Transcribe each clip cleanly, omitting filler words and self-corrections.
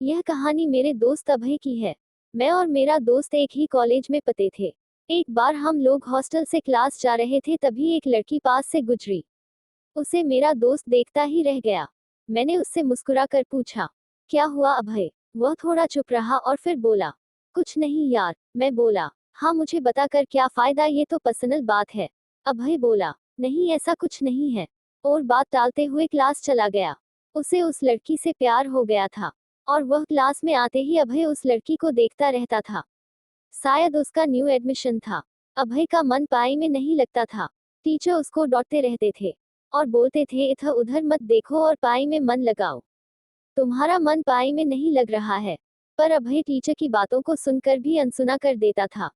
यह कहानी मेरे दोस्त अभय की है। मैं और मेरा दोस्त एक ही कॉलेज में पढ़ते थे। एक बार हम लोग हॉस्टल से क्लास जा रहे थे, तभी एक लड़की पास से गुजरी। उसे मेरा दोस्त देखता ही रह गया। मैंने उससे मुस्कुराकर पूछा, क्या हुआ अभय? वह थोड़ा चुप रहा और फिर बोला, कुछ नहीं यार। मैं बोला, हाँ मुझे बताकर क्या फायदा, ये तो पर्सनल बात है। अभय बोला, नहीं ऐसा कुछ नहीं है। और बात टालते हुए क्लास चला गया। उसे उस लड़की से प्यार हो गया था। और वह क्लास में आते ही अभय उस लड़की को देखता रहता था। शायद उसका न्यू एडमिशन था। अभय का मन पढ़ाई में नहीं लगता था। टीचर उसको डांटते रहते थे और बोलते थे, इधर उधर मत देखो और पढ़ाई में मन लगाओ। तुम्हारा मन पढ़ाई में नहीं लग रहा है। पर अभय टीचर की बातों को सुनकर भी अनसुना कर देता था।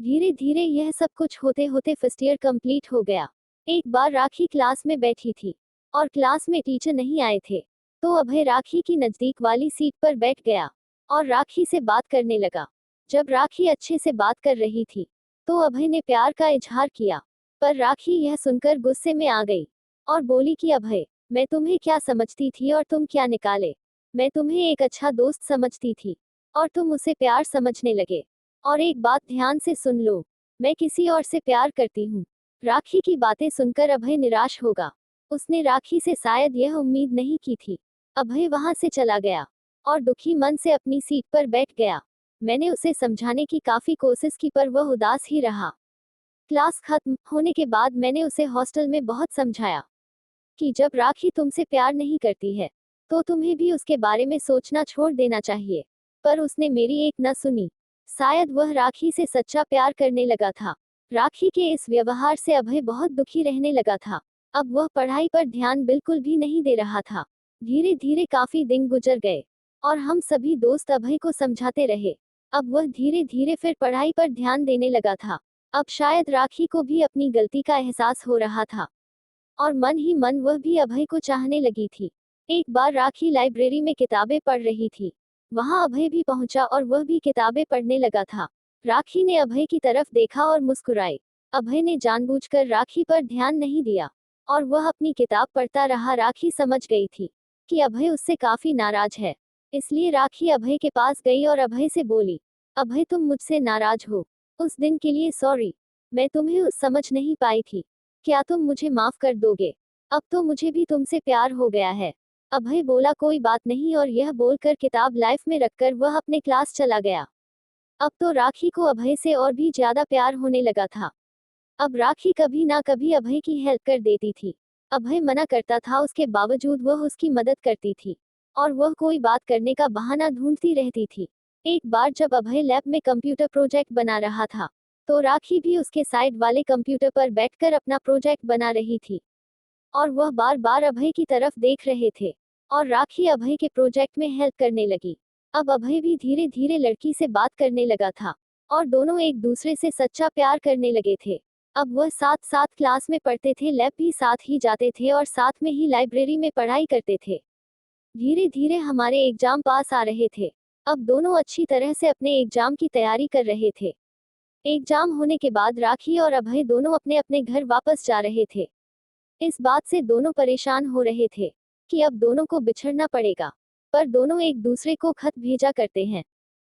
धीरे धीरे यह सब कुछ होते होते फर्स्ट ईयर कंप्लीट हो गया। एक बार राखी क्लास में बैठी थी और क्लास में टीचर नहीं आए थे। तो अभय राखी की नजदीक वाली सीट पर बैठ गया और राखी से बात करने लगा। जब राखी अच्छे से बात कर रही थी तो अभय ने प्यार का इजहार किया। पर राखी यह सुनकर गुस्से में आ गई और बोली कि अभय, मैं तुम्हें क्या समझती थी और तुम क्या निकाले। मैं तुम्हें एक अच्छा दोस्त समझती थी और तुम उसे प्यार समझने लगे। और एक बात ध्यान से सुन लो, मैं किसी और से प्यार करती हूँ। राखी की बातें सुनकर अभय निराश होगा। उसने राखी से शायद यह उम्मीद नहीं की थी। अभय वहां से चला गया और दुखी मन से अपनी सीट पर बैठ गया। मैंने उसे समझाने की काफी कोशिश की, पर वह उदास ही रहा। क्लास खत्म होने के बाद मैंने उसे हॉस्टल में बहुत समझाया कि जब राखी तुमसे प्यार नहीं करती है तो तुम्हें भी उसके बारे में सोचना छोड़ देना चाहिए। पर उसने मेरी एक न सुनी। शायद वह राखी से सच्चा प्यार करने लगा था। राखी के इस व्यवहार से अभय बहुत दुखी रहने लगा था। अब वह पढ़ाई पर ध्यान बिल्कुल भी नहीं दे रहा था। धीरे धीरे काफी दिन गुजर गए और हम सभी दोस्त अभय को समझाते रहे। अब वह धीरे धीरे फिर पढ़ाई पर ध्यान देने लगा था। अब शायद राखी को भी अपनी गलती का एहसास हो रहा था और मन ही मन वह भी अभय को चाहने लगी थी। एक बार राखी लाइब्रेरी में किताबें पढ़ रही थी। वहां अभय भी पहुंचा और वह भी किताबें पढ़ने लगा था। राखी ने अभय की तरफ देखा और मुस्कुराई। अभय ने जानबूझकर राखी पर ध्यान नहीं दिया और वह अपनी किताब पढ़ता रहा। राखी समझ गई थी कि अभय उससे काफी नाराज है। इसलिए राखी अभय के पास गई और अभय से बोली, अभय तुम मुझसे नाराज हो? उस दिन के लिए सॉरी। मैं तुम्हें उस समझ नहीं पाई थी। क्या तुम मुझे माफ कर दोगे? अब तो मुझे भी तुमसे प्यार हो गया है। अभय बोला, कोई बात नहीं, और यह बोलकर किताब लाइफ में रखकर वह अपने क्लास चला गया। अब तो राखी को अभय से और भी ज्यादा प्यार होने लगा था। अब राखी कभी ना कभी अभय की हेल्प कर देती थी। अभय मना करता था, उसके बावजूद वह उसकी मदद करती थी और वह कोई बात करने का बहाना ढूंढती रहती थी। एक बार जब अभय लैब में कंप्यूटर प्रोजेक्ट बना रहा था तो राखी भी उसके साइड वाले कंप्यूटर पर बैठकर अपना प्रोजेक्ट बना रही थी और वह बार बार अभय की तरफ देख रहे थे और राखी अभय के प्रोजेक्ट में हेल्प करने लगी। अब अभय भी धीरे धीरे लड़की से बात करने लगा था और दोनों एक दूसरे से सच्चा प्यार करने लगे थे। अब वह साथ साथ क्लास में पढ़ते थे, लैब भी साथ ही जाते थे और साथ में ही लाइब्रेरी में पढ़ाई करते थे। धीरे धीरे हमारे एग्जाम पास आ रहे थे। अब दोनों अच्छी तरह से अपने एग्जाम की तैयारी कर रहे थे। एग्जाम होने के बाद राखी और अभय दोनों अपने अपने घर वापस जा रहे थे। इस बात से दोनों परेशान हो रहे थे कि अब दोनों को बिछड़ना पड़ेगा। पर दोनों एक दूसरे को खत भेजा करते हैं।